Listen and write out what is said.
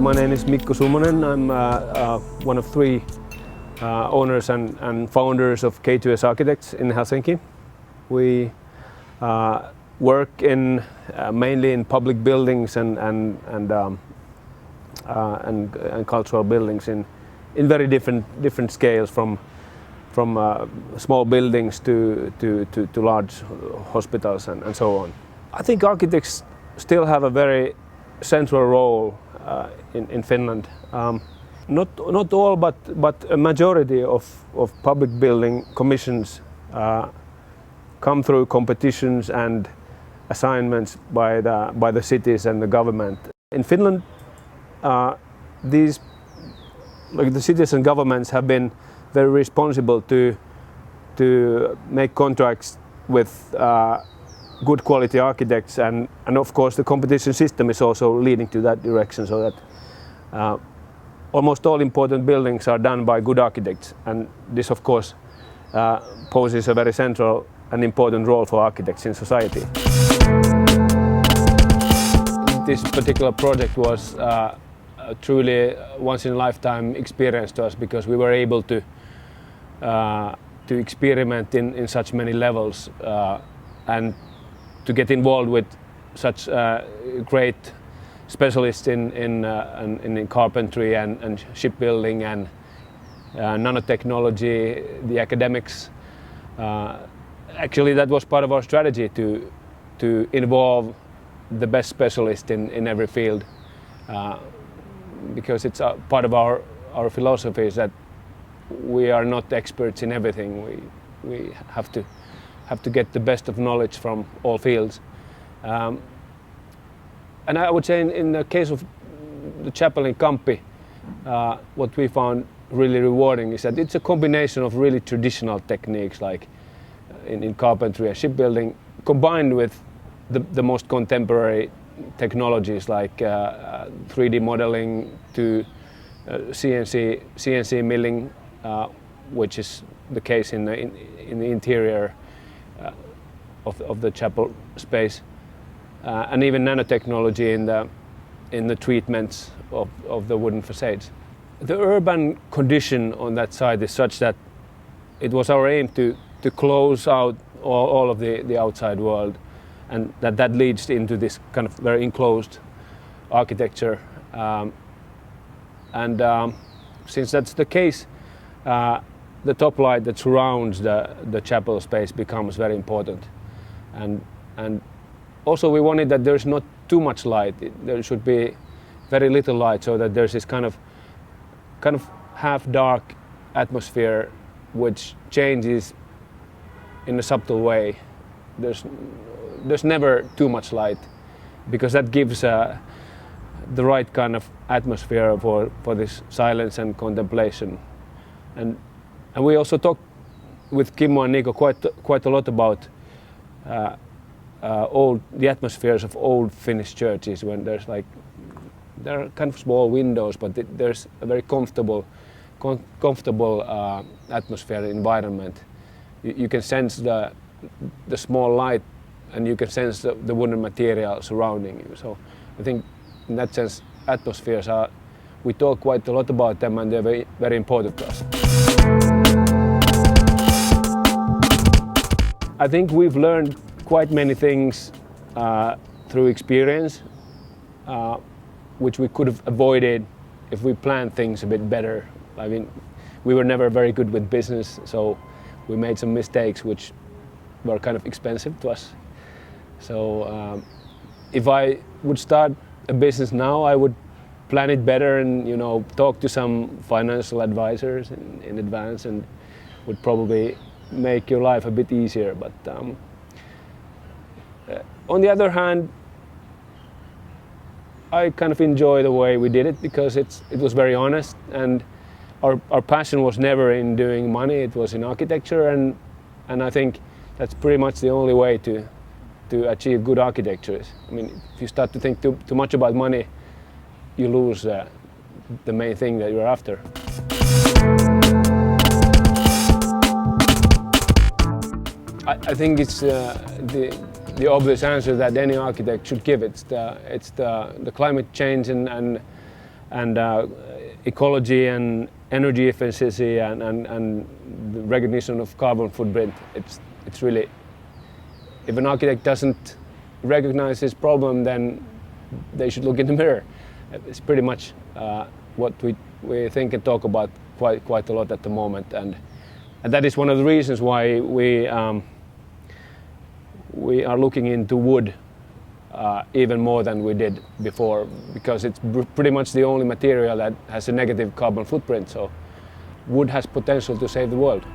My name is Mikko Summanen. I'm one of three owners and founders of K2S Architects in Helsinki. We work in mainly in public buildings and cultural buildings in very different scales, from small buildings to large hospitals and so on. I think architects still have a very central role in Finland. Not all, but a majority of public building commissions come through competitions and assignments by the cities and the government. In Finland, the cities and governments have been very responsible to make contracts with good quality architects, and of course the competition system is also leading to that direction, so that almost all important buildings are done by good architects, and this of course poses a very central and important role for architects in society. This particular project was a truly once-in-a-lifetime experience to us, because we were able to experiment in such many levels and to get involved with such great specialists in carpentry and shipbuilding and nanotechnology, the academics. Actually, that was part of our strategy to involve the best specialists in every field, because it's a part of our philosophy is that we are not experts in everything. We have to get the best of knowledge from all fields. And I would say in the case of the chapel in Kamppi, what we found really rewarding is that it's a combination of really traditional techniques like in carpentry and shipbuilding, combined with the most contemporary technologies like 3D modeling to CNC milling, which is the case in the interior of the chapel space, and even nanotechnology in the treatments of the wooden facades. The urban condition on that side is such that it was our aim to close out all of the outside world, and that leads into this kind of very enclosed architecture. Since that's the case, the top light that surrounds the chapel space becomes very important, and also we wanted that there's not too much light. There should be very little light, so that there's this kind of half dark atmosphere which changes in a subtle way. There's never too much light, because that gives the right kind of atmosphere for this silence and contemplation. And we also talked with Kimmo and Nico quite a lot about the atmospheres of old Finnish churches, when there are kind of small windows, but there's a very comfortable atmosphere environment. You can sense the small light, and you can sense the wooden material surrounding you. So I think in that sense, atmospheres we talk quite a lot about them, and they're very, very important to us. I think we've learned quite many things through experience, which we could have avoided if we planned things a bit better. I mean, we were never very good with business, so we made some mistakes which were kind of expensive to us. So if I would start a business now, I would plan it better and talk to some financial advisors in advance, and would probably make your life a bit easier. But on the other hand, I kind of enjoy the way we did it, because it was very honest, and our passion was never in doing money, it was in architecture, and I think that's pretty much the only way to achieve good architecture. I mean, if you start to think too much about money, you lose the main thing that you're after. I think it's the obvious answer that any architect should give. It's the climate change and and ecology and energy efficiency and the recognition of carbon footprint. It's really, if an architect doesn't recognize this problem, then they should look in the mirror. It's pretty much what we think and talk about quite a lot at the moment, and that is one of the reasons why we are looking into wood even more than we did before, because it's pretty much the only material that has a negative carbon footprint. So wood has potential to save the world.